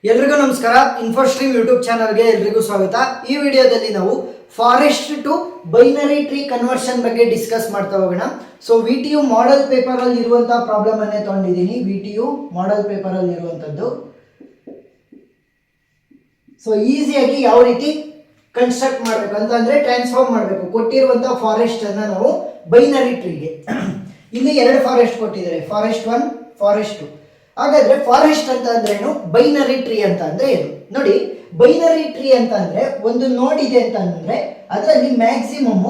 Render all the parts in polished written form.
ಎಲ್ರಿಗೂ ನಮಸ್ಕಾರ. ಇನ್ಫೋಸ್ಟ್ರೀಮ್ ಯೂಟ್ಯೂಬ್ ಚಾನಲ್ಗೆ ಎಲ್ರಿಗೂ ಸ್ವಾಗತ. ಈ ವಿಡಿಯೋದಲ್ಲಿ ನಾವು forest to binary tree conversion ಬಗ್ಗೆ ಡಿಸ್ಕಸ್ ಮಾಡ್ತಾ ಹೋಗೋಣ. ಸೊ VTU ಮಾಡೆಲ್ ಪೇಪರ್ ಅಲ್ಲಿ ಇರುವಂತಹ ಪ್ರಾಬ್ಲಮ್ ಅನ್ನೇ ತಗೊಂಡಿದ್ದೀನಿ. VTU ಮಾಡೆಲ್ ಪೇಪರ್ ಅಲ್ಲಿ ಇರುವಂತದ್ದು. ಸೊ ಈಸಿಯಾಗಿ ಯಾವ ರೀತಿ ಕನ್ಸ್ಟ್ರಕ್ಟ್ ಮಾಡಬೇಕು ಅಂತಂದ್ರೆ ಟ್ರಾನ್ಸ್ಫಾರ್ಮ್ ಮಾಡಬೇಕು ಕೊಟ್ಟಿರುವಂತಹ ಫಾರೆಸ್ಟ್ ಅನ್ನ ನಾವು ಬೈನರಿ ಟ್ರೀಗೆ. ಇಲ್ಲಿ ಎರಡು ಫಾರೆಸ್ಟ್ ಕೊಟ್ಟಿದ್ದಾರೆ, ಫಾರೆಸ್ಟ್ 1, ಫಾರೆಸ್ಟ್ 2. ಹಾಗಾದ್ರೆ ಫಾರೆಸ್ಟ್ ಅಂತ ಅಂದ್ರೆ ಏನು, ಬೈನರಿ ಟ್ರೀ ಅಂತ ಅಂದ್ರೆ ಏನು ನೋಡಿ. ಬೈನರಿ ಟ್ರೀ ಅಂತ ಅಂದ್ರೆ ಒಂದು ನೋಡ್ ಇದೆ ಅಂತ ಅಂದ್ರೆ ಅದರಲ್ಲಿ ಮ್ಯಾಕ್ಸಿಮಮ್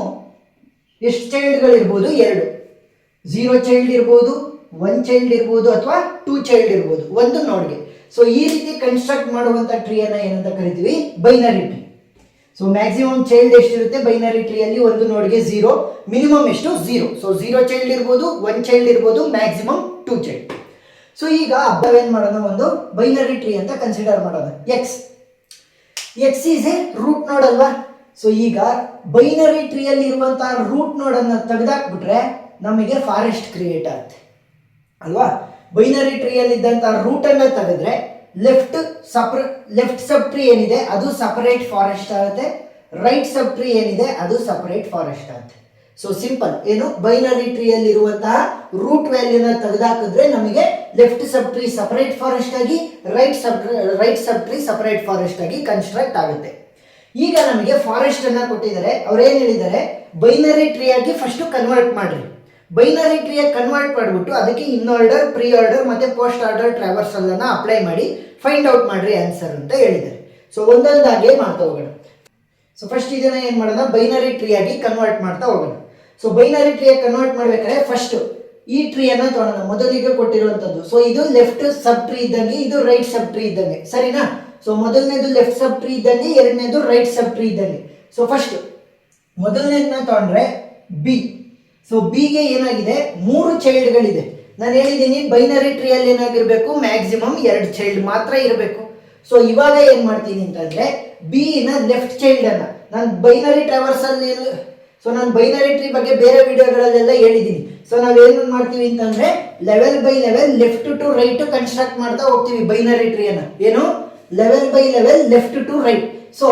ಎಷ್ಟು ಚೈಲ್ಡ್ಗಳು ಇರ್ಬೋದು, 2. 0 ಚೈಲ್ಡ್ ಇರ್ಬೋದು, 1 ಚೈಲ್ಡ್ ಇರ್ಬೋದು, ಅಥವಾ 2 ಚೈಲ್ಡ್ ಇರ್ಬೋದು ಒಂದು ನೋಡ್ಗೆ. ಸೊ ಈ ರೀತಿ ಕನ್ಸ್ಟ್ರಕ್ಟ್ ಮಾಡುವಂತ ಟ್ರೀಯನ್ನ ಏನಂತ ಕರಿತೀವಿ, binary tree. So maximum child ಎಷ್ಟಿರುತ್ತೆ ಬೈನರಿ ಟ್ರೀಯಲ್ಲಿ, ಒಂದು ನೋಡ್ಗೆ 0, ಮಿನಿಮಮ್ ಎಷ್ಟು 0. ಸೊ 0 ಚೈಲ್ಡ್ ಇರ್ಬೋದು, 1 ಚೈಲ್ಡ್ ಇರ್ಬೋದು, ಮ್ಯಾಕ್ಸಿಮಮ್ 2 ಚೈಲ್ಡ್. ಸೊ ಈಗ ಏನ್ ಮಾಡೋಣ, ಒಂದು ಬೈನರಿ ಟ್ರೀ ಅಂತ ಕನ್ಸಿಡರ್ ಮಾಡೋಣ. ಎಕ್ಸ್ ಈಸ್ ಎ ರೂಟ್ ನೋಡ್ ಅಲ್ವಾ. ಸೊ ಈಗ ಬೈನರಿ ಟ್ರೀಯಲ್ಲಿ ಇರುವಂತಹ ರೂಟ್ ನೋಡ್ ಅನ್ನ ತೆಗೆದಾಕ್ಬಿಟ್ರೆ ನಮಗೆ ಫಾರೆಸ್ಟ್ ಕ್ರಿಯೇಟ್ ಆಗುತ್ತೆ ಅಲ್ವಾ. ಬೈನರಿ ಟ್ರೀಯಲ್ಲಿ ಇದ್ದಂತಹ ರೂಟ್ ಅನ್ನ ತೆಗೆದ್ರೆ ಲೆಫ್ಟ್ ಸಬ್ ಟ್ರೀ ಏನಿದೆ ಅದು ಸಪರೇಟ್ ಫಾರೆಸ್ಟ್ ಆಗುತ್ತೆ, ರೈಟ್ ಸಬ್ ಟ್ರೀ ಏನಿದೆ ಅದು ಸಪರೇಟ್ ಫಾರೆಸ್ಟ್ ಆಗುತ್ತೆ. ಸೊ ಸಿಂಪಲ್ ಏನು, ಬೈನರಿ ಟ್ರೀಯಲ್ಲಿ ಇರುವಂತಹ ರೂಟ್ ವ್ಯಾಲ್ಯೂನ ತೆಗೆದಾಕಿದ್ರೆ ನಮಗೆ ಲೆಫ್ಟ್ ಸಬ್ ಟ್ರೀ ಸಪರೇಟ್ ಫಾರೆಸ್ಟ್ ಆಗಿ, ರೈಟ್ ಸಬ್ ಟ್ರೀ ಸಪರೇಟ್ ಫಾರೆಸ್ಟ್ ಆಗಿ ಕನ್ಸ್ಟ್ರಕ್ಟ್ ಆಗುತ್ತೆ. ಈಗ ನಮಗೆ ಫಾರೆಸ್ಟ್ ಅನ್ನ ಕೊಟ್ಟಿದ್ದಾರೆ, ಅವ್ರೇನ್ ಹೇಳಿದ್ದಾರೆ, ಬೈನರಿ ಟ್ರೀ ಆಗಿ ಫಸ್ಟ್ ಕನ್ವರ್ಟ್ ಮಾಡ್ರಿ. ಬೈನರಿ ಟ್ರೀಯಾಗಿ ಕನ್ವರ್ಟ್ ಮಾಡಿಬಿಟ್ಟು ಅದಕ್ಕೆ ಇನ್ ಆರ್ಡರ್, ಪ್ರೀ ಆರ್ಡರ್ ಮತ್ತೆ ಪೋಸ್ಟ್ ಆರ್ಡರ್ ಟ್ರಾವರ್ಸಲ್ ಅನ್ನ ಅಪ್ಲೈ ಮಾಡಿ ಫೈಂಡ್ ಔಟ್ ಮಾಡ್ರಿ ಆನ್ಸರ್ ಅಂತ ಹೇಳಿದ್ದಾರೆ. ಸೊ ಒಂದೊಂದಾಗೆ ಮಾಡ್ತಾ ಹೋಗೋಣ. ಸೊ ಫಸ್ಟ್ ಇದನ್ನ ಏನ್ ಮಾಡೋಣ, ಬೈನರಿ ಟ್ರೀ ಆಗಿ ಕನ್ವರ್ಟ್ ಮಾಡ್ತಾ ಹೋಗೋಣ. ಸೊ ಬೈನರಿ ಟ್ರೀಯಾಗಿ ಕನ್ವರ್ಟ್ ಮಾಡ್ಬೇಕಾದ್ರೆ ಫಸ್ಟ್ ಈ ಟ್ರೀಯನ್ನ ತಗೊಳ್ಳೋಣ, ಮೊದಲಿಗೆ ಕೊಟ್ಟಿರುವಂತದ್ದು. ಸೊ ಇದು ಲೆಫ್ಟ್ ಸಬ್ ಟ್ರೀ ಇದ್ದಂಗೆ, ಇದು ರೈಟ್ ಸಬ್ ಟ್ರೀ ಇದ್ದಂಗೆ, ಸರಿನಾ. ಸೊ ಮೊದಲನೇದು ಲೆಫ್ಟ್ ಸಬ್ ಟ್ರೀ ಇದ್ದಂಗೆ, ಎರಡನೇದು ರೈಟ್ ಸಬ್ ಟ್ರೀ ಇದ್ದಂಗೆ. ಸೊ ಫಸ್ಟ್ ಮೊದಲನೇದನ್ನ ತಗೊಂಡ್ರೆ ಬಿ. ಸೊ ಬಿಗೆ ಏನಾಗಿದೆ, 3 ಚೈಲ್ಡ್ಗಳಿದೆ. ನಾನು ಹೇಳಿದ್ದೀನಿ ಬೈನರಿ ಟ್ರೀಯಲ್ಲಿ ಏನಾಗಿರ್ಬೇಕು, ಮ್ಯಾಕ್ಸಿಮಮ್ 2 ಚೈಲ್ಡ್ ಮಾತ್ರ ಇರಬೇಕು. ಸೊ ಇವಾಗ ಏನ್ ಮಾಡ್ತೀನಿ ಅಂತಂದ್ರೆ ಬಿ ನ ಲೆಫ್ಟ್ ಚೈಲ್ಡ್ ಅನ್ನ ನಾನು ಬೈನರಿ ಟ್ರಾವರ್ಸಲ್ಲಿ, ಸೊ ನಾನು ಬೈನರಿ ಟ್ರೀ ಬಗ್ಗೆ ಬೇರೆ ವಿಡಿಯೋಗಳಲ್ಲೆಲ್ಲ ಹೇಳಿದ್ದೀನಿ. ಸೊ ನಾವೇನು ಮಾಡ್ತೀವಿ ಅಂತಂದ್ರೆ level by level, left to right construct ಮಾಡ್ತಾ ಹೋಗ್ತೀವಿ ಬೈನರಿ ಟ್ರೀಯನ್ನ. ಏನು, level by level, left to right. So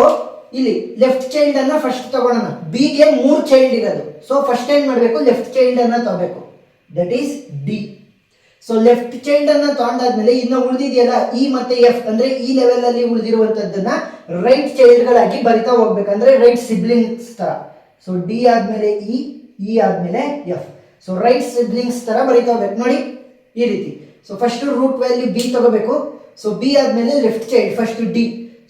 ಇಲ್ಲಿ ಲೆಫ್ಟ್ ಚೈಲ್ಡ್ ಅನ್ನ ಫಸ್ಟ್ ತಗೊಳ್ಳೋಣ. ಬಿಗೆ 3 ಚೈಲ್ಡ್ ಇರೋದು. ಸೊ ಫಸ್ಟ್ ಏನ್ ಮಾಡಬೇಕು, ಲೆಫ್ಟ್ ಚೈಲ್ಡ್ ಅನ್ನ ತಗೋಬೇಕು, that is D. So left child ಅನ್ನ ತಗೊಂಡಾದ್ಮೇಲೆ ಇನ್ನು ಉಳಿದಿದೆಯಲ್ಲ ಇ ಮತ್ತೆ ಎಫ್, ಅಂದ್ರೆ ಈ ಲೆವೆಲ್ ಅಲ್ಲಿ ಉಳಿದಿರುವಂತದ್ದನ್ನ ರೈಟ್ ಚೈಲ್ಡ್ ಗಳಾಗಿ ಬರಿತಾ ಹೋಗ್ಬೇಕಂದ್ರೆ ರೈಟ್ ಸಿಬ್ಲಿಂಗ್ಸ್ ತರ. ಸೊ ಡಿ ಆದ್ಮೇಲೆ ಇ ಆದ್ಮೇಲೆ ಎಫ್. ಸೊ ರೈಟ್ ಸಿಬ್ಲಿಂಗ್ಸ್ ತರ ಬರಿತಾ ಹೋಗ್ಬೇಕು ನೋಡಿ ಈ ರೀತಿ. So first root value B ತಗೋಬೇಕು. ಸೊ ಬಿ ಆದ್ಮೇಲೆ left child first D.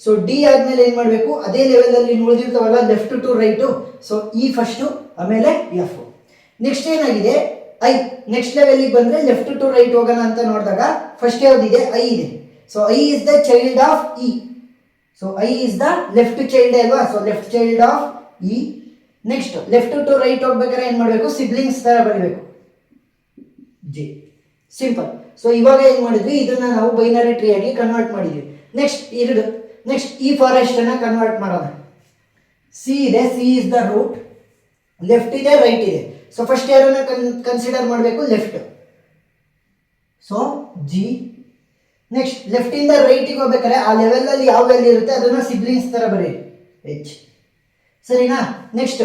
So D ಆದ್ಮೇಲೆ ಏನ್ ಮಾಡ್ಬೇಕು, ಅದೇ ಲೆವೆಲ್ ಅಲ್ಲಿ ಉಳಿದಿರ್ತಾವಲ್ಲ left to right. So E first, ಆಮೇಲೆ ಎಫ್. ನೆಕ್ಸ್ಟ್ ಏನಾಗಿದೆ ಐ. ನೆಕ್ಸ್ಟ್ ಲೆವೆಲ್ ಬಂದ್ರೆ ಲೆಫ್ಟ್ ಟು ರೈಟ್ ಹೋಗೋಣ ಅಂತ ನೋಡಿದಾಗ ಫಸ್ಟ್ ಯಾವ್ದಿದೆ, ಐ ಇದೆ. So I is the child of E. So I is the left child ಅಲ್ವಾ. So left child of E. Next left to right ಹೋಗ್ಬೇಕಾದ್ರೆ ಏನ್ ಮಾಡಬೇಕು, ಸಿಬ್ಲಿಂಗ್ಸ್ ತರ ಬರೀಬೇಕು, ಜೆ. ಸಿಂಪಲ್. ಸೊ ಇವಾಗ ಏನ್ ಮಾಡಿದ್ವಿ, ಇದನ್ನ ನಾವು ಬೈನರಿ ಟ್ರೀ ಆಗಿ ಕನ್ವರ್ಟ್ ಮಾಡಿದ್ವಿ. ನೆಕ್ಸ್ಟ್ ಈ ಫಾರೆಸ್ಟ್ ಅನ್ನ ಕನ್ವರ್ಟ್ ಮಾಡೋಣ. ಸಿ ಇದೆ, C is the root, left ಇದೆ, ರೈಟ್ ಇದೆ. ಸೊ ಫಸ್ಟ್ ಯಾರನ್ನ ಕನ್ಸಿಡರ್ ಮಾಡಬೇಕು, left. So G. Next left ಇಂದ ರೈಟಿಗೆ ಹೋಗ್ಬೇಕಾದ್ರೆ ಆ ಲೆವೆಲ್ ಅಲ್ಲಿ ಯಾವ ವ್ಯಾಲ್ಯೂ ಇರುತ್ತೆ ಅದನ್ನ ಸಿಬ್ಲಿಂಗ್ಸ್ ತರ ಬರೀರಿ, ಎಚ್. ಸರಿನಾ. ನೆಕ್ಸ್ಟ್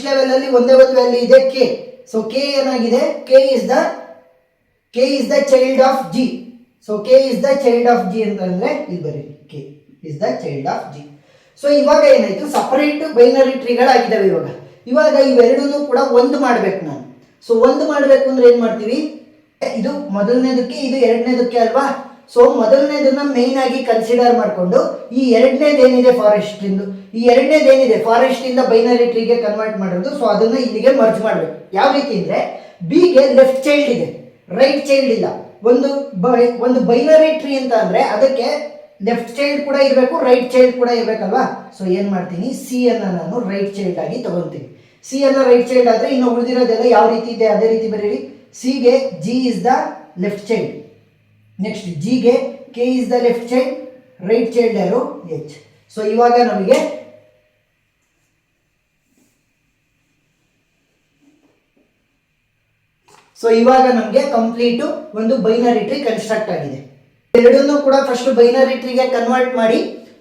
ಲೆವೆಲ್ ಅಲ್ಲಿ ಒಂದೇ ಒಂದು ವ್ಯಾಲ್ಯೂ ಇದೆ, ಕೆ. ಸೊ ಕೆ ಏನಾಗಿದೆ, K is the child of G. So K is the child of G ಅಂತಂದ್ರೆ ಇಲ್ಲಿ ಬರೀರಿ, K is the child of G. So ಇವಾಗ ಏನಾಯ್ತು, ಸಪರೇಟ್ ಬೈನರಿ ಟ್ರೀಗಳಾಗಿದ್ದಾವೆ. ಇವಾಗ ಇವೆರಡೂ ಕೂಡ ಒಂದು ಮಾಡ್ಬೇಕು ನಾನು. ಸೊ ಒಂದು ಮಾಡ್ಬೇಕು ಅಂದ್ರೆ ಏನ್ ಮಾಡ್ತೀವಿ, ಇದು ಮೊದಲನೇದಕ್ಕೆ ಇದು ಎರಡನೇದಕ್ಕೆ ಅಲ್ವಾ. ಸೊ ಮೊದಲನೇದನ್ನ ಮೇನ್ ಆಗಿ ಕನ್ಸಿಡರ್ ಮಾಡಿಕೊಂಡು ಈ ಎರಡನೇದೇನಿದೆ ಫಾರೆಸ್ಟ್ ಇಂದು, ಈ ಎರಡನೇದೇನಿದೆ ಫಾರೆಸ್ಟ್ ಇಂದ ಬೈನರಿ ಟ್ರೀಗೆ ಕನ್ವರ್ಟ್ ಮಾಡೋದು. ಸೊ ಅದನ್ನ ಇಲ್ಲಿಗೆ ಮರ್ಜ್ ಮಾಡ್ಬೇಕು. ಯಾವ ರೀತಿ ಅಂದ್ರೆ ಬಿಗೆ ಲೆಫ್ಟ್ ಚೈಲ್ಡ್ ಇದೆ, ರೈಟ್ ಚೈಲ್ಡ್ ಇಲ್ಲ. ಒಂದು ಬೈನರಿ ಟ್ರೀ ಅಂತ ಅಂದ್ರೆ ಅದಕ್ಕೆ ಲೆಫ್ಟ್ ಚೈಲ್ಡ್ ಕೂಡ ಇರಬೇಕು, ರೈಟ್ ಚೈಲ್ಡ್ ಕೂಡ ಇರಬೇಕಲ್ವಾ. ಸೊ ಏನ್ ಮಾಡ್ತೀನಿ, ಸಿ ಅನ್ನ ನಾನು ರೈಟ್ ಚೈಲ್ಡ್ ಆಗಿ ತಗೊಂತೀನಿ. ಸಿ ಅನ್ನ ರೈಟ್ ಚೈಲ್ಡ್ ಆದ್ರೆ ಇನ್ನು ಉಳಿದಿರೋದೆಲ್ಲ ಯಾವ ರೀತಿ ಇದೆ ಅದೇ ರೀತಿ ಬರೀರಿ. ಸಿ ಗೆ G is the left child. Next G ಗೆ K is the left child, right child ಯಾರು, ಎಚ್. ಸೊ ಇವಾಗ ನಮಗೆ ಕಂಪ್ಲೀಟ್ ಒಂದು ಬೈನರಿ ಟ್ರೀ ಕನ್ಸ್ಟ್ರಕ್ಟ್ ಆಗಿದೆ. ಎರಡನ್ನೂ ಕೂಡ ಫಸ್ಟ್ ಬೈನರಿ ಟ್ರೀಗೆ ಕನ್ವರ್ಟ್ ಮಾಡಿ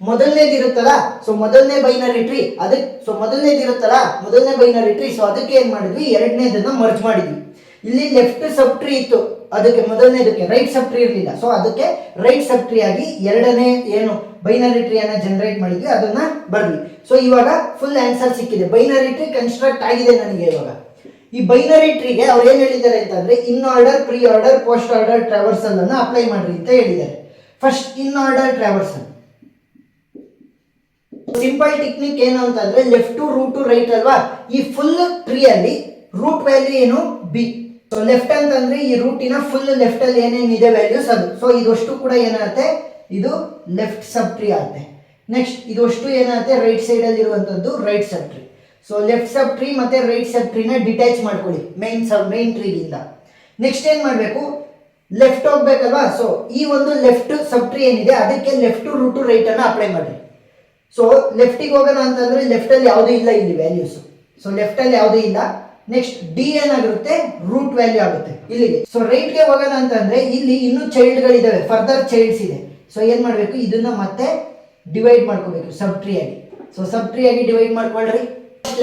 ಮೊದಲನೇದು ಇರುತ್ತಲ್ಲ, ಸೊ ಮೊದಲನೇ ಬೈನರಿ ಟ್ರೀ ಅದಕ್ಕೆ, ಸೊ ಮೊದಲನೇದು ಇರುತ್ತಲ್ಲ ಮೊದಲನೇ ಬೈನರಿ ಟ್ರೀ, ಸೊ ಅದಕ್ಕೆ ಏನ್ ಮಾಡಿದ್ವಿ, ಎರಡನೇದನ್ನ ಮರ್ಜ್ ಮಾಡಿದ್ವಿ. ಇಲ್ಲಿ ಲೆಫ್ಟ್ ಸಬ್ ಟ್ರೀ ಇತ್ತು, ಅದಕ್ಕೆ ಮೊದಲನೇದಕ್ಕೆ ರೈಟ್ ಸಬ್ ಟ್ರೀ ಇರಲಿಲ್ಲ, ಸೊ ಅದಕ್ಕೆ ರೈಟ್ ಸಬ್ ಟ್ರೀ ಆಗಿ ಎರಡನೇ ಏನು ಬೈನರಿ ಟ್ರೀ ಅನ್ನ ಜನರೇಟ್ ಮಾಡಿದ್ವಿ, ಅದನ್ನ ಬರ್ದ್ವಿ. ಸೊ ಇವಾಗ ಫುಲ್ ಆನ್ಸರ್ ಸಿಕ್ಕಿದೆ, ಬೈನರಿ ಟ್ರೀ ಕನ್ಸ್ಟ್ರಕ್ಟ್ ಆಗಿದೆ ನನಗೆ. ಇವಾಗ ಈ ಬೈನರಿ ಟ್ರೀಗೆ ಅವ್ರು ಏನ್ ಹೇಳಿದ್ದಾರೆ ಅಂತಂದ್ರೆ in order, pre order, post order traversal ಅನ್ನ ಅಪ್ಲೈ ಮಾಡ್ರಿ ಅಂತ ಹೇಳಿದ್ದಾರೆ. First in order traversal simple technique ಏನು ಅಂತಂದ್ರೆ left to root to right ಅಲ್ವಾ, ಈ ಫುಲ್ ಟ್ರೀ ಅಲ್ಲಿ ರೂಟ್ ವ್ಯಾಲ್ಯೂ ಏನು ಬಿ. ಸೊ ಲೆಫ್ಟ್ ಅಂತಂದ್ರೆ ಈ ರೂಟಿನ ಫುಲ್ ಲೆಫ್ಟ್ ಅಲ್ಲಿ ಏನೇನಿದೆ ವ್ಯಾಲ್ಯೂಸ್ ಅದು, ಸೊ ಇದಷ್ಟು ಕೂಡ ಏನಾಗುತ್ತೆ, ಇದು ಲೆಫ್ಟ್ ಸಬ್ ಟ್ರೀ ಆಗುತ್ತೆ. ನೆಕ್ಸ್ಟ್ ಇದಷ್ಟು ಏನಾಗುತ್ತೆ, ರೈಟ್ ಸೈಡ್ ಅಲ್ಲಿ ಇರುವಂತದ್ದು ರೈಟ್ ಸಬ್ ಟ್ರೀ. ಸೊ ಲೆಫ್ಟ್ ಸಬ್ ಟ್ರೀ ಮತ್ತೆ ರೈಟ್ ಸಬ್ ಟ್ರೀನ ಡಿಟ್ಯಾಚ್ ಮಾಡ್ಕೊಳ್ಳಿ ಮೇನ್ ಟ್ರೀಗಿಂದ. ನೆಕ್ಸ್ಟ್ ಏನ್ ಮಾಡಬೇಕು, ಲೆಫ್ಟ್ ಹೋಗ್ಬೇಕಲ್ವಾ, ಸೊ ಈ ಒಂದು ಲೆಫ್ಟ್ ಸಬ್ ಟ್ರೀ ಏನಿದೆ ಅದಕ್ಕೆ left to root to right ಅನ್ನ ಅಪ್ಲೈ ಮಾಡಿ. ಸೊ ಲೆಫ್ಟಿಗೆ ಹೋಗೋಣ ಅಂತಂದ್ರೆ ಲೆಫ್ಟ್ ಅಲ್ಲಿ ಯಾವುದೂ ಇಲ್ಲ ಇಲ್ಲಿ ವ್ಯಾಲ್ಯೂಸ್, ಸೊ ಲೆಫ್ಟ್ ಅಲ್ಲಿ ಯಾವುದೂ ಇಲ್ಲ. ನೆಕ್ಸ್ಟ್ ಡಿ ಏನಾಗಿರುತ್ತೆ, ರೂಟ್ ವ್ಯಾಲ್ಯೂ ಆಗುತ್ತೆ ಇಲ್ಲಿಗೆ. ಸೊ ರೈಟ್ ಗೆ ಹೋಗೋಣ ಅಂತಂದ್ರೆ ಇಲ್ಲಿ ಇನ್ನೂ ಚೈಲ್ಡ್ ಗಳಿದಾವೆ, ಫರ್ದರ್ ಚೈಲ್ಡ್ಸ್ ಇದೆ. ಸೊ ಏನ್ ಮಾಡ್ಬೇಕು, ಇದನ್ನ ಮತ್ತೆ ಡಿವೈಡ್ ಮಾಡ್ಕೋಬೇಕು ಸಬ್ ಟ್ರೀ ಆಗಿ. ಸೊ ಸಬ್ ಟ್ರೀ ಆಗಿ ಡಿವೈಡ್ ಮಾಡ್ಕೊಳ್ರಿ.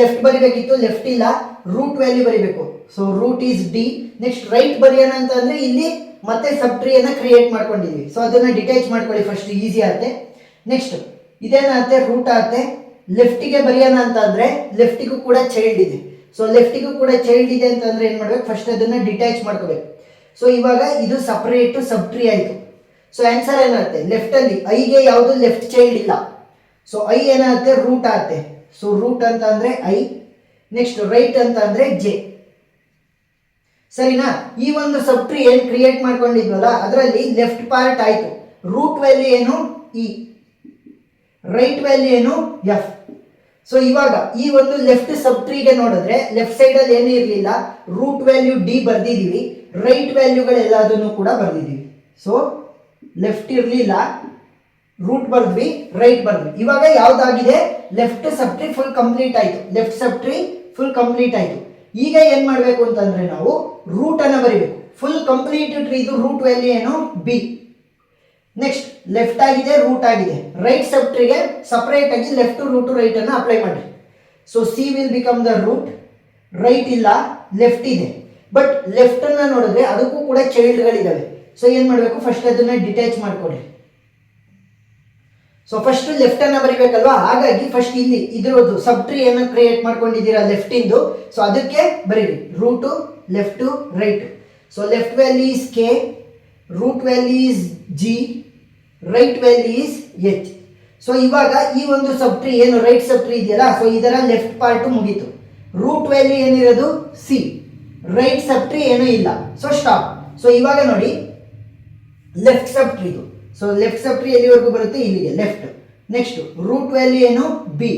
ಲೆಫ್ಟ್ ಬರಿಬೇಕಿತ್ತು, ಲೆಫ್ಟ್ ಇಲ್ಲ, ರೂಟ್ ವ್ಯಾಲ್ಯೂ ಬರಿಬೇಕು. So root is D. Next right ಬರೆಯೋಣ ಅಂತಂದ್ರೆ ಇಲ್ಲಿ ಮತ್ತೆ ಸಬ್ ಟ್ರೀ ಅನ್ನ ಕ್ರಿಯೇಟ್ ಮಾಡ್ಕೊಂಡಿದ್ವಿ, ಸೊ ಅದನ್ನ ಡಿಟ್ಯಾಚ್ ಮಾಡ್ಕೊಳ್ಳಿ ಫಸ್ಟ್, ಈಸಿ ಆಗುತ್ತೆ. ನೆಕ್ಸ್ಟ್ ಇದೇನಾಗುತ್ತೆ, ರೂಟ್ ಆಗುತ್ತೆ. ಲೆಫ್ಟಿಗೆ ಬರೆಯೋಣ ಅಂತಂದ್ರೆ ಲೆಫ್ಟಿಗೂ ಕೂಡ ಚೈಲ್ಡ್ ಇದೆ, ಸೊ ಲೆಫ್ಟಿಗೂ ಕೂಡ ಚೈಲ್ಡ್ ಇದೆ ಅಂತಂದ್ರೆ ಏನ್ ಮಾಡ್ಬೇಕು, ಫಸ್ಟ್ ಅದನ್ನ ಡಿಟ್ಯಾಚ್ ಮಾಡ್ಕೋಬೇಕು. ಸೊ ಇವಾಗ ಇದು ಸಪರೇಟ್ ಸಬ್ ಟ್ರೀ ಆಯ್ತು. ಸೊ ಆನ್ಸರ್ ಏನಾಗುತ್ತೆ, ಲೆಫ್ಟ್ ಅಲ್ಲಿ ಐಗೆ ಯಾವುದು ಲೆಫ್ಟ್ ಚೈಲ್ಡ್ ಇಲ್ಲ, ಸೊ ಐ ಏನಾಗುತ್ತೆ, ರೂಟ್ ಆಗುತ್ತೆ. ಸೊ ರೂಟ್ ಅಂತ ಅಂದ್ರೆ ಐ. ನೆಕ್ಸ್ಟ್ ರೈಟ್ ಅಂತ ಅಂದ್ರೆ ಜೆ. ಸರಿನಾ, ಈ ಒಂದು ಸಬ್ ಟ್ರೀ ಏನ್ ಕ್ರಿಯೇಟ್ ಮಾಡ್ಕೊಂಡಿದ್ವಲ್ಲ ಅದರಲ್ಲಿ ಲೆಫ್ಟ್ ಪಾರ್ಟ್ ಆಯ್ತು, ರೂಟ್ ವ್ಯಾಲ್ಯೂ ಏನು ಇ, ರೈಟ್ ವ್ಯಾಲ್ಯೂ ಏನು ಎಫ್. ಸೊ ಇವಾಗ ಈ ಒಂದು ಲೆಫ್ಟ್ ಸಬ್ ಟ್ರೀಗೆ ನೋಡಿದ್ರೆ ಲೆಫ್ಟ್ ಸೈಡ್ ಅಲ್ಲಿ ಏನೂ ಇರಲಿಲ್ಲ, ರೂಟ್ ವ್ಯಾಲ್ಯೂ ಡಿ ಬರ್ದಿದೀವಿ, ರೈಟ್ ವ್ಯಾಲ್ಯೂಗಳೆಲ್ಲದನ್ನು ಕೂಡ ಬರ್ದಿದೀವಿ. ಸೊ ಲೆಫ್ಟ್ ಇರಲಿಲ್ಲ, ರೂಟ್ ಬರ್ದ್ವಿ, ರೈಟ್ ಬರ್ದ್ವಿ. ಇವಾಗ ಯಾವ್ದಾಗಿದೆ, ಲೆಫ್ಟ್ ಸಬ್ ಟ್ರೀ ಫುಲ್ ಕಂಪ್ಲೀಟ್ ಆಯ್ತು, ಲೆಫ್ಟ್ ಸಬ್ ಟ್ರೀ ಫುಲ್ ಕಂಪ್ಲೀಟ್ ಆಯ್ತು. ಈಗ ಏನ್ ಮಾಡ್ಬೇಕು ಅಂತಂದ್ರೆ ನಾವು ರೂಟ್ ಅನ್ನ ಬರಿಬೇಕು. ಫುಲ್ ಕಂಪ್ಲೀಟ್ ಟ್ರೀದು ರೂಟ್ ವ್ಯಾಲ್ಯೂ ಏನು ಬಿ. ನೆಕ್ಸ್ಟ್ ಲೆಫ್ಟ್ ಆಗಿದೆ, ರೂಟ್ ಆಗಿದೆ, ರೈಟ್ ಸಬ್ ಟ್ರೀಗೆ ಸಪರೇಟ್ ಆಗಿ ಲೆಫ್ಟ್ ರೂಟ್ ರೈಟ್ ಅನ್ನ ಅಪ್ಲೈ ಮಾಡಿ. So C will become the root. Right ಇಲ್ಲ, ಲೆಫ್ಟ್ ಇದೆ, ಬಟ್ ಲೆಫ್ಟ್ ಅನ್ನ ನೋಡಿದ್ರೆ ಅದಕ್ಕೂ ಕೂಡ ಚೈಲ್ಡ್ಗಳಿದಾವೆ. ಸೊ ಏನ್ ಮಾಡಬೇಕು, ಫಸ್ಟ್ ಅದನ್ನ ಡಿಟ್ಯಾಚ್ ಮಾಡ್ಕೊಳ್ಳಿ. ಸೊ ಫಸ್ಟ್ ಲೆಫ್ಟ್ ಅನ್ನ ಬರಿಬೇಕಲ್ವಾ, ಹಾಗಾಗಿ ಫಸ್ಟ್ ಇಲ್ಲಿ ಇದ್ರದ್ದು ಸಬ್ ಟ್ರೀ ಅನ್ನ ಕ್ರಿಯೇಟ್ ಮಾಡ್ಕೊಂಡಿದ್ದೀರಾ ಲೆಫ್ಟ್ ಇಂದು, ಸೊ ಅದಕ್ಕೆ ಬರೀರಿ root left right. So left value is K, root value is G, right value is H. So ಇವಾಗ ಈ ಒಂದು ಸಬ್ ಟ್ರೀ ಏನು ರೈಟ್ ಸಬ್ ಟ್ರೀ ಇದೆಯಲ್ಲ, ಸೊ ಇದರ ಲೆಫ್ಟ್ ಪಾರ್ಟ್ ಮುಗೀತು. ರೂಟ್ ವ್ಯಾಲ್ಯೂ ಏನಿರೋದು ಸಿ, ರೈಟ್ ಸಬ್ ಟ್ರೀ ಏನೂ ಇಲ್ಲ, ಸೊ ಸ್ಟಾಪ್. ಸೊ ಇವಾಗ ನೋಡಿ ಲೆಫ್ಟ್ ಸಬ್ ಟ್ರೀದು, ಸೊ ಲೆಫ್ಟ್ ಸಬ್ ಟ್ರೀ ಎಲ್ಲಿವರೆಗೂ ಬರುತ್ತೆ, ಇಲ್ಲಿಗೆ ಲೆಫ್ಟ್. ನೆಕ್ಸ್ಟ್ ರೂಟ್ ವ್ಯಾಲ್ಯೂ ಏನು ಬಿ.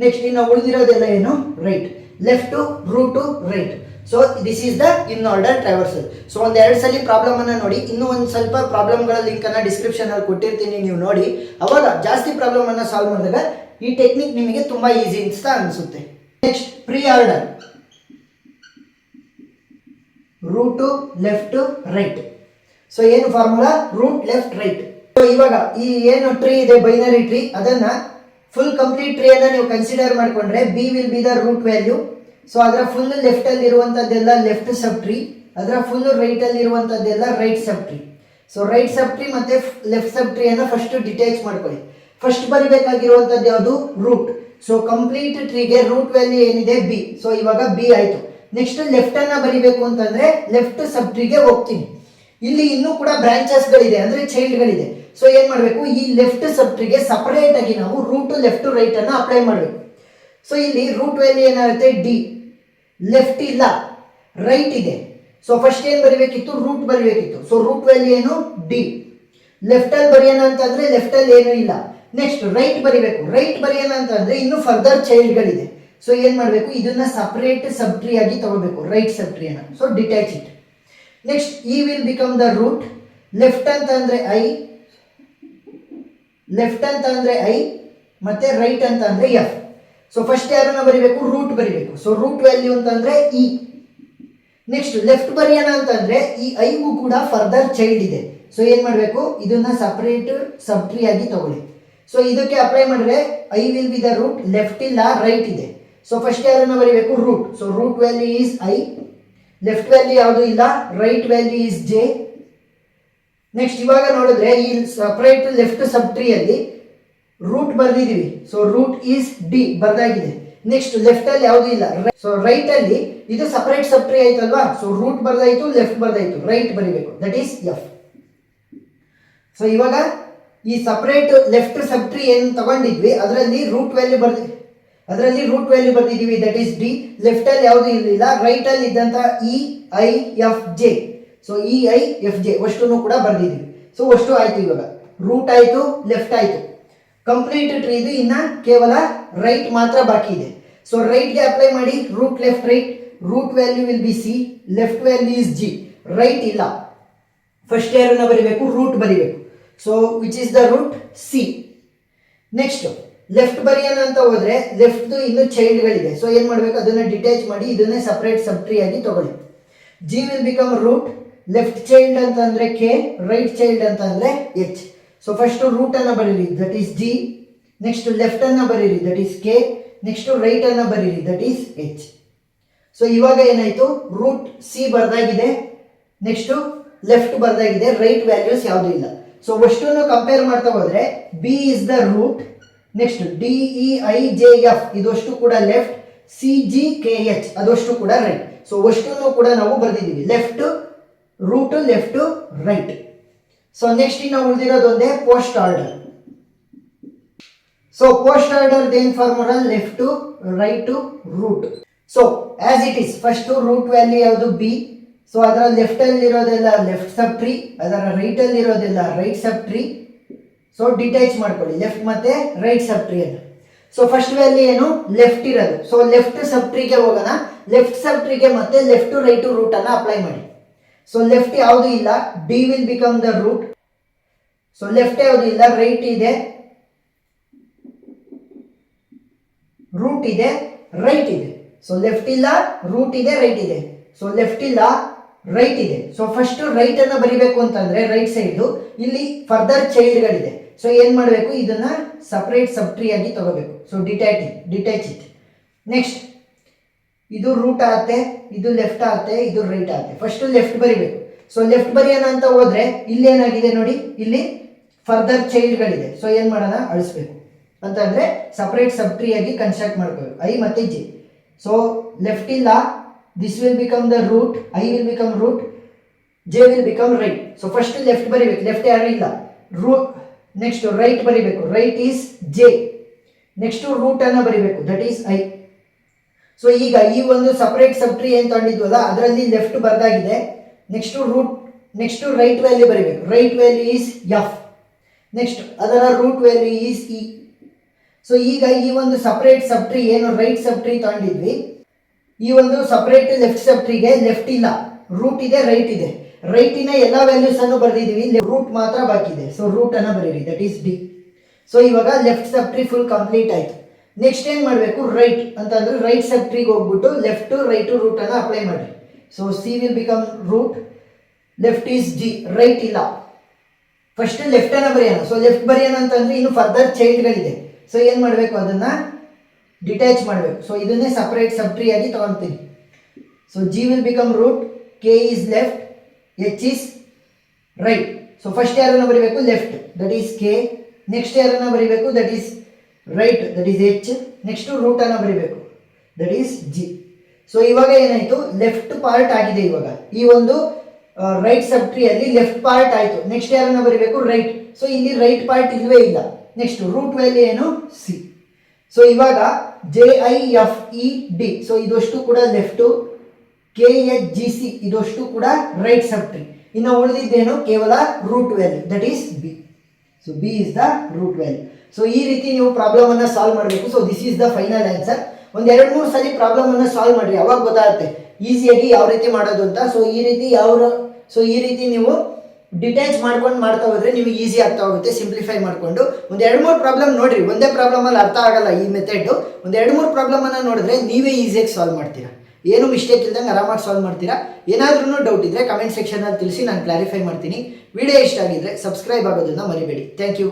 ನೆಕ್ಸ್ಟ್ ಇನ್ನು ಉಳಿದಿರೋದೆಲ್ಲ ಏನು right, left root right. So this is the in order traversal. So ಒಂದ್ ಎರಡು ಸಲ ಪ್ರಾಬ್ಲಮ್ ಅನ್ನ ನೋಡಿ, ಇನ್ನೂ ಒಂದು ಸ್ವಲ್ಪ ಪ್ರಾಬ್ಲಮ್ಗಳ ಲಿಂಕ್ ಅನ್ನ ಡಿಸ್ಕ್ರಿಪ್ಷನ್ ಅಲ್ಲಿ ಕೊಟ್ಟಿರ್ತೀನಿ, ನೀವು ನೋಡಿ. ಅವಾಗ ಜಾಸ್ತಿ ಪ್ರಾಬ್ಲಮ್ ಅನ್ನ ಸಾಲ್ವ್ ಮಾಡಿದಾಗ ಈ ಟೆಕ್ನಿಕ್ ನಿಮಗೆ ತುಂಬಾ ಈಸಿ ಅಂತ ಅನಿಸುತ್ತೆ. Next pre order, root left right. So ಏನು formula, root left right. So ಇವಾಗ ಈ ಏನು ಟ್ರೀ ಇದೆ ಬೈನರಿ ಟ್ರೀ, ಅದನ್ನ ಫುಲ್ ಕಂಪ್ಲೀಟ್ ಟ್ರೀ ಅನ್ನ ನೀವು ಕನ್ಸಿಡರ್ ಮಾಡ್ಕೊಂಡ್ರೆ B will be the root value. So ಅದರ ಫುಲ್ ಲೆಫ್ಟ್ ಅಲ್ಲಿ ಇರುವಂತದ್ದೆಲ್ಲ ಲೆಫ್ಟ್ ಸಬ್ ಟ್ರೀ, ಅದರ ಫುಲ್ ರೈಟ್ ಅಲ್ಲಿ ಇರುವಂತದ್ದೆಲ್ಲ ರೈಟ್ ಸಬ್ ಟ್ರೀ. ಸೊ ರೈಟ್ ಸಬ್ ಟ್ರೀ ಮತ್ತೆ ಲೆಫ್ಟ್ ಸಬ್ ಟ್ರೀ ಅನ್ನ ಫಸ್ಟ್ ಡಿಟ್ಯಾಚ್ ಮಾಡ್ಕೊಳ್ಳಿ. ಫಸ್ಟ್ ಬರಿಬೇಕಾಗಿರುವಂತದ್ದು ಯಾವುದು, ರೂಟ್. ಸೊ ಕಂಪ್ಲೀಟ್ ಟ್ರೀಗೆ ರೂಟ್ ವ್ಯಾಲ್ಯೂ ಏನಿದೆ ಬಿ. ಸೊ ಇವಾಗ ಬಿ ಆಯ್ತು. ನೆಕ್ಸ್ಟ್ ಲೆಫ್ಟ್ ಅನ್ನ ಬರಿಬೇಕು ಅಂತಂದ್ರೆ ಲೆಫ್ಟ್ ಸಬ್ ಟ್ರೀಗೆ ಹೋಗ್ತೀನಿ. ಇಲ್ಲಿ ಇನ್ನೂ ಕೂಡ ಬ್ರಾಂಚಸ್ ಗಳಿದೆ, ಅಂದ್ರೆ ಚೈಲ್ಡ್ ಗಳಿದೆ. ಸೊ ಏನ್ ಮಾಡಬೇಕು, ಈ ಲೆಫ್ಟ್ ಸಬ್ ಟ್ರೀಗೆ ಸಪರೇಟ್ ಆಗಿ ನಾವು ರೂಟ್ ಲೆಫ್ಟ್ ರೈಟ್ ಅನ್ನ ಅಪ್ಲೈ ಮಾಡಬೇಕು. ಸೊ ಇಲ್ಲಿ ರೂಟ್ ವ್ಯಾಲ್ಯೂ ಏನಾಗುತ್ತೆ ಡಿ, ಲೆಫ್ಟ್ ಇಲ್ಲ ರೈಟ್ ಇದೆ. ಸೊ ಫಸ್ಟ್ ಏನ್ ಬರಿಬೇಕಿತ್ತು, ರೂಟ್ ಬರಿಬೇಕಿತ್ತು. ಸೊ ರೂಟ್ ವ್ಯಾಲ್ಯೂ ಏನು ಡಿ. ಲೆಫ್ಟ್ ಅಲ್ಲಿ ಬರೆಯೋಣ ಅಂತಂದ್ರೆ ಲೆಫ್ಟ್ ಅಲ್ಲಿ ಏನು ಇಲ್ಲ. ನೆಕ್ಸ್ಟ್ ರೈಟ್ ಬರಿಬೇಕು. ರೈಟ್ ಬರೆಯೋಣ ಅಂತಂದ್ರೆ ಇನ್ನು ಫರ್ದರ್ ಚೈಲ್ಡ್ ಗಳಿದೆ. ಸೊ ಏನ್ ಮಾಡಬೇಕು, ಇದನ್ನ ಸಪರೇಟ್ ಸಬ್ ಟ್ರೀ ಆಗಿ ತಗೋಬೇಕು, ರೈಟ್ ಸಬ್ ಟ್ರೀ ಅನ್ನ. So detach it. Next E will become the root. Left ಅಂತ ಅಂದ್ರೆ ಐ, ಲೆಫ್ಟ್ ಅಂತ ಅಂದ್ರೆ ಐ, ಮತ್ತೆ ರೈಟ್ ಅಂತ ಅಂದ್ರೆ ಎಫ್. ಸೊ ಫಸ್ಟ್ ಯಾರನ್ನ ಬರಿಬೇಕು, ರೂಟ್ ಬರಿಬೇಕು. ಸೊ ರೂಟ್ ವ್ಯಾಲ್ಯೂ ಅಂತಂದ್ರೆ ಇ. ನೆಕ್ಸ್ಟ್ ಲೆಫ್ಟ್ ಬರೆಯೋಣ ಅಂತಂದ್ರೆ ಈ ಐಗೂ ಕೂಡ ಫರ್ದರ್ ಚೈಲ್ಡ್ ಇದೆ. ಸೊ ಏನು ಮಾಡಬೇಕು, ಇದನ್ನ ಸಪರೇಟ್ ಸಬ್ ಟ್ರೀ ಆಗಿ ತಗೊಳ್ಳಿ. ಸೊ ಇದಕ್ಕೆ ಅಪ್ಲೈ ಮಾಡಿದ್ರೆ I will be the root, left ಇಲ್ಲ ರೈಟ್ ಇದೆ. ಸೊ ಫಸ್ಟ್ ಯಾರನ್ನ ಬರೀಬೇಕು, root. So root value is I, left value ಯಾವುದು ಇಲ್ಲ, right value is J. Next ಇವಾಗ ನೋಡಿದ್ರೆ ಈ ಸಪರೇಟ್ ಲೆಫ್ಟ್ ಸಬ್ ಟ್ರೀ ಅಲ್ಲಿ ರೂಟ್ ಬರ್ದಿದೀವಿ. ಸೊ ರೂಟ್ ಈಸ್ ಡಿ ಬರ್ದಾಗಿದೆ. ನೆಕ್ಸ್ಟ್ ಲೆಫ್ಟ್ ಅಲ್ಲಿ ಯಾವುದು ಇಲ್ಲ. ಸೊ ರೈಟ್ ಅಲ್ಲಿ ಇದು ಸಪರೇಟ್ ಸಬ್ ಟ್ರೀ ಆಯ್ತಲ್ವಾ. ಸೊ ರೂಟ್ ಬರ್ದಾಯ್ತು, ಲೆಫ್ಟ್ ಬರ್ದಾಯ್ತು, ರೈಟ್ ಬರಿಬೇಕು, ದಟ್ ಈಸ್ ಎಫ್. ಸೊ ಇವಾಗ ಈ ಸಪರೇಟ್ ಲೆಫ್ಟ್ ಸಬ್ ಟ್ರೀ ಏನು ತಗೊಂಡಿದ್ವಿ ಅದರಲ್ಲಿ ರೂಟ್ ವ್ಯಾಲ್ಯೂ ಬರ್ದಿದ್ದೀವಿ, ದಟ್ ಈಸ್ ಡಿ. ಲೆಫ್ಟ್ ಅಲ್ಲಿ ಯಾವುದು ಇರಲಿಲ್ಲ, ರೈಟ್ ಅಲ್ಲಿ ಇದ್ದಂತ E I F J. So E I F J ಅಷ್ಟನ್ನು ಕೂಡ ಬರ್ದಿದ್ದೀವಿ. ಸೊ ಅಷ್ಟು ಆಯ್ತು. ಇವಾಗ ರೂಟ್ ಆಯ್ತು, ಲೆಫ್ಟ್ ಆಯ್ತು, ಕಂಪ್ಲೀಟ್ ಟ್ರೀ ಇದು. ಇನ್ನ ಕೇವಲ ರೈಟ್ ಮಾತ್ರ ಬಾಕಿ ಇದೆ. ಸೊ ರೈಟ್ಗೆ ಅಪ್ಲೈ ಮಾಡಿ, root left right, root value will be C, left value is G, right ಇಲ್ಲ. ಫಸ್ಟ್ ಯಾರನ್ನ ಬರಿಬೇಕು, ರೂಟ್ ಬರಿಬೇಕು. So which is the root, C. Next left ಬರೆಯೋಣ ಅಂತ ಹೋದ್ರೆ ಲೆಫ್ಟ್ ಇನ್ನು ಚೈಲ್ಡ್ಗಳಿದೆ. ಸೊ ಏನ್ ಮಾಡಬೇಕು, ಅದನ್ನ ಡಿಟ್ಯಾಚ್ ಮಾಡಿ ಇದನ್ನೇ ಸಪರೇಟ್ ಸಬ್ ಟ್ರೀ ಆಗಿ ತಗೊಳ್ಳಿ. G will become root, left child ಅಂತ ಅಂದ್ರೆ ಕೆ, ರೈಟ್ ಚೈಲ್ಡ್ ಅಂತ ಅಂದ್ರೆ ಎಚ್. ಸೊ ಫಸ್ಟ್ ರೂಟ್ ಅನ್ನ ಬರೀರಿ, that is G. Next left ಅನ್ನ ಬರೀರಿ, that is K. Next right ಅನ್ನ ಬರೀರಿ, ದಟ್ ಈಸ್ ಎಚ್. ಸೊ ಇವಾಗ ಏನಾಯ್ತು, ರೂಟ್ ಸಿ ಬರ್ದಾಗಿದೆ, ನೆಕ್ಸ್ಟ್ ಲೆಫ್ಟ್ ಬರ್ದಾಗಿದೆ, ರೈಟ್ ವ್ಯಾಲ್ಯೂಸ್ ಯಾವುದು ಇಲ್ಲ. ಸೊ ಅಷ್ಟನ್ನು ಕಂಪೇರ್ ಮಾಡ್ತಾ ಹೋದ್ರೆ B is the root, next D E I J F ಇದಷ್ಟು ಕೂಡ left, C G K H ಅದಷ್ಟು ಕೂಡ ರೈಟ್. ಸೊ ಅಷ್ಟನ್ನು ಕೂಡ ನಾವು ಬರ್ದಿದ್ದೀವಿ, left root left right. So next ಇನ್ನು ಉಳಿದಿರೋದೊಂದೇ post order. So post order ಏನ್ formula, left right root. So as it is first root value ಯಾವುದು ಬಿ. ಸೊ ಅದರ ಲೆಫ್ಟ್ ಅಲ್ಲಿ ಇರೋದೆಲ್ಲ ಲೆಫ್ಟ್ ಸಬ್ ಟ್ರೀ, ಅದರ ರೈಟ್ ಅಲ್ಲಿ ಇರೋದೆಲ್ಲ ರೈಟ್ ಸಬ್ ಟ್ರೀ. ಸೊ ಡಿಟ್ಯಾಚ್ ಮಾಡ್ಕೊಳ್ಳಿ ಲೆಫ್ಟ್ ಮತ್ತೆ ರೈಟ್ ಸಬ್ ಟ್ರೀ ಅನ್ನು. ಸೊ ಫಸ್ಟ್ ವ್ಯಾಲ್ಯೂ ಏನು, ಲೆಫ್ಟ್ ಇರೋದು. ಸೊ ಲೆಫ್ಟ್ ಸಬ್ ಟ್ರೀಗೆ ಹೋಗೋಣ. ಲೆಫ್ಟ್ ಸಬ್ ಟ್ರೀಗೆ ಮತ್ತೆ ಲೆಫ್ಟ್ ರೈಟ್ ರೂಟ್ ಅನ್ನ ಅಪ್ಲೈ ಮಾಡಿ. ಸೊ ಲೆಫ್ಟ್ ಯಾವುದು ಇಲ್ಲ, D will become the root. So left ಯಾವುದು ಇಲ್ಲ, ರೈಟ್ ಇದೆ, ರೂಟ್ ಇದೆ, ರೈಟ್ ಇದೆ. ಸೊ ಲೆಫ್ಟ್ ಇಲ್ಲ, ರೂಟ್ ಇದೆ, ರೈಟ್ ಇದೆ. ಸೊ ಲೆಫ್ಟ್ ಇಲ್ಲ, ರೈಟ್ ಇದೆ. ಸೊ ಫಸ್ಟ್ ರೈಟ್ ಅನ್ನ ಬರಿಬೇಕು ಅಂತಂದ್ರೆ ರೈಟ್ ಸೈಡ್ ಇಲ್ಲಿ ಫರ್ದರ್ ಚೈಲ್ಡ್ಗಳಿದೆ. ಸೊ ಏನ್ ಮಾಡಬೇಕು, ಇದನ್ನ ಸಪರೇಟ್ ಸಬ್ ಟ್ರೀ ಆಗಿ ತಗೋಬೇಕು. So detach it. ನೆಕ್ಸ್ಟ್ ಇದು ರೂಟ್ ಆಗುತ್ತೆ, ಇದು ಲೆಫ್ಟ್ ಆಗುತ್ತೆ, ಇದು ರೈಟ್ ಆಗುತ್ತೆ. ಫಸ್ಟ್ ಲೆಫ್ಟ್ ಬರಿಬೇಕು. ಸೊ ಲೆಫ್ಟ್ ಬರೆಯೋಣ ಅಂತ ಹೋದ್ರೆ ಇಲ್ಲಿ ಏನಾಗಿದೆ ನೋಡಿ, ಇಲ್ಲಿ ಫರ್ದರ್ ಚೈಲ್ಡ್ಗಳಿದೆ. ಸೊ ಏನ್ ಮಾಡೋಣ, ಅಳಿಸ್ಬೇಕು ಅಂತಂದ್ರೆ ಸಪರೇಟ್ ಸಬ್ ಟ್ರೀ ಆಗಿ ಕನ್ಸ್ಟ್ರಕ್ಟ್ ಮಾಡ್ಕೋಬೇಕು, ಐ ಮತ್ತೆ ಜೆ. ಸೊ ಲೆಫ್ಟ್ ಇಲ್ಲ, this will become the root, I will become root, J will become right. So first left ಬರಿಬೇಕು, ಲೆಫ್ಟ್ ಯಾರು ಇಲ್ಲ, root. ನೆಕ್ಸ್ಟ್ ರೈಟ್ ಬರಿಬೇಕು, right is J. Next root ಅನ್ನ ಬರಿಬೇಕು, ದಟ್ ಈಸ್ I. ಸೊ ಈಗ ಈ ಒಂದು ಸಪರೇಟ್ ಸಬ್ ಟ್ರೀ ಏನು ತಗೊಂಡಿದ್ವಲ್ಲ ಅದರಲ್ಲಿ ಲೆಫ್ಟ್ ಬರ್ದಾಗಿದೆ. Next root, next right value ಬರಿಬೇಕು, right value is F. Next ಅದರ root value is E. So ಈಗ ಈ ಒಂದು ಸಪರೇಟ್ ಸಬ್ ಟ್ರೀ ಏನು ರೈಟ್ ಸಬ್ ಟ್ರೀ ತಗೊಂಡಿದ್ವಿ, ಈ ಒಂದು ಸಪರೇಟ್ ಲೆಫ್ಟ್ ಸಬ್ ಟ್ರೀಗೆ ಲೆಫ್ಟ್ ಇಲ್ಲ, ರೂಟ್ ಇದೆ, ರೈಟ್ ಇದೆ. ರೈಟಿನ ಎಲ್ಲ ವ್ಯಾಲ್ಯೂಸ್ ಅನ್ನು ಬರ್ದಿದ್ದೀವಿ, ರೂಟ್ ಮಾತ್ರ ಬಾಕಿ ಇದೆ. ಸೊ ರೂಟ್ ಅನ್ನ ಬರೀರಿ, ದಟ್ ಈಸ್ ಡಿ. ಸೊ ಇವಾಗ ಲೆಫ್ಟ್ ಸಬ್ ಟ್ರೀ ಫುಲ್ ಕಂಪ್ಲೀಟ್ ಆಯ್ತು. ನೆಕ್ಸ್ಟ್ ಏನ್ ಮಾಡಬೇಕು, ರೈಟ್ ಅಂತಂದ್ರೆ ರೈಟ್ ಸಬ್ ಟ್ರೀಗೆ ಹೋಗ್ಬಿಟ್ಟು ಲೆಫ್ಟ್ ರೈಟ್ ರೂಟ್ ಅನ್ನ ಅಪ್ಲೈ ಮಾಡಿ. So C will become root, left is D, right ಇಲ್ಲ. ಫಸ್ಟ್ ಲೆಫ್ಟ್ ಅನ್ನ ಬರೆಯೋಣ. ಸೊ ಲೆಫ್ಟ್ ಬರೆಯೋಣ ಅಂತಂದ್ರೆ ಇನ್ನು ಫರ್ದರ್ ಚೈಲ್ಡ್ಗಳಿದೆ. ಸೊ ಏನ್ ಮಾಡಬೇಕು, ಅದನ್ನ ಡಿಟ್ಯಾಚ್ ಮಾಡಬೇಕು. ಸೊ ಇದನ್ನೇ ಸಪರೇಟ್ ಸಬ್ ಟ್ರೀ ಆಗಿ ತಗೊಂತೀನಿ. So G will become root, K is left, H is right. So first ಯಾರನ್ನ ಬರೀಬೇಕು, left, that is K. Next ಯಾರನ್ನ ಬರೀಬೇಕು, that is right, that is H. Next root ಅನ್ನ ಬರೀಬೇಕು, ದಟ್ ಈಸ್ ಜಿ. ಸೊ ಇವಾಗ ಏನಾಯ್ತು, ಲೆಫ್ಟ್ ಪಾರ್ಟ್ ಆಗಿದೆ. ಇವಾಗ ಈ ಒಂದು ರೈಟ್ ಸಬ್ ಟ್ರೀ ಅಲ್ಲಿ ಲೆಫ್ಟ್ ಪಾರ್ಟ್ ಆಯ್ತು. ನೆಕ್ಸ್ಟ್ ಯಾರನ್ನ ಬರೀಬೇಕು, ರೈಟ್. ಸೊ ಇಲ್ಲಿ ರೈಟ್ ಪಾರ್ಟ್ ಇಲ್ವೇ ಇಲ್ಲ. ನೆಕ್ಸ್ಟ್ ರೂಟ್ ವ್ಯಾಲ್ಯೂ ಏನು, ಸಿ. ಸೊ ಇವಾಗ J I F E D, so ಇದಷ್ಟು ಕೂಡ left, K H G C ಇದಷ್ಟು ಕೂಡ ರೈಟ್ ಸಬ್ ಟ್ರೀ. ಇನ್ನು ಉಳಿದಿದ್ದೇನು, ಕೇವಲ root value, that is B. So B is the root value. So ಈ ರೀತಿ ನೀವು ಪ್ರಾಬ್ಲಮ್ ಅನ್ನ ಸಾಲ್ವ್ ಮಾಡಬೇಕು. So this is the final answer. ಒಂದ್ 2-3 ಸಲ ಪ್ರಾಬ್ಲಮ್ ಅನ್ನ ಸಾಲ್ವ್ ಮಾಡ್ರಿ, ಅವಾಗ ಗೊತ್ತಾಗುತ್ತೆ ಈಸಿಯಾಗಿ ಯಾವ ರೀತಿ ಮಾಡೋದು ಅಂತ. ಸೊ ಈ ರೀತಿ ನೀವು ಡಿಟ್ಯಾಚ್ ಮಾಡ್ಕೊಂಡು ಮಾಡ್ತಾ ಹೋದ್ರೆ ನಿಮಗೆ ಈಸಿ ಆಗ್ತಾ ಹೋಗುತ್ತೆ. ಸಿಂಪ್ಲಿಫೈ ಮಾಡ್ಕೊಂಡು ಒಂದು 2-3 ಪ್ರಾಬ್ಲಮ್ ನೋಡ್ರಿ. ಒಂದೇ ಪ್ರಾಬ್ಲಮ್ ಅಲ್ಲಿ ಅರ್ಥ ಆಗಲ್ಲ ಈ ಮೆಥಡ್. ಒಂದು 2-3 ಪ್ರಾಬ್ಲಮ್ ಅನ್ನ ನೋಡಿದ್ರೆ ನೀವೇ ಈಸಿಯಾಗಿ ಸಾಲ್ವ್ ಮಾಡ್ತೀರಾ. ಏನು ಮಿಸ್ಟೇಕ್ ಇಲ್ದಂಗೆ ಆರಾಮಾಗಿ ಸಾಲ್ವ್ ಮಾಡ್ತೀರಾ. ಏನಾದ್ರೂ ಡೌಟ್ ಇದ್ದರೆ ಕಮೆಂಟ್ ಸೆಕ್ಷನಲ್ಲಿ ತಿಳಿಸಿ, ನಾನು ಕ್ಲಾರಿಫೈ ಮಾಡ್ತೀನಿ. ವಿಡಿಯೋ ಇಷ್ಟ ಆಗಿದ್ರೆ ಸಬ್ಸ್ಕ್ರೈಬ್ ಆಗೋದನ್ನ ಮರಿಬೇಡಿ. Thank you.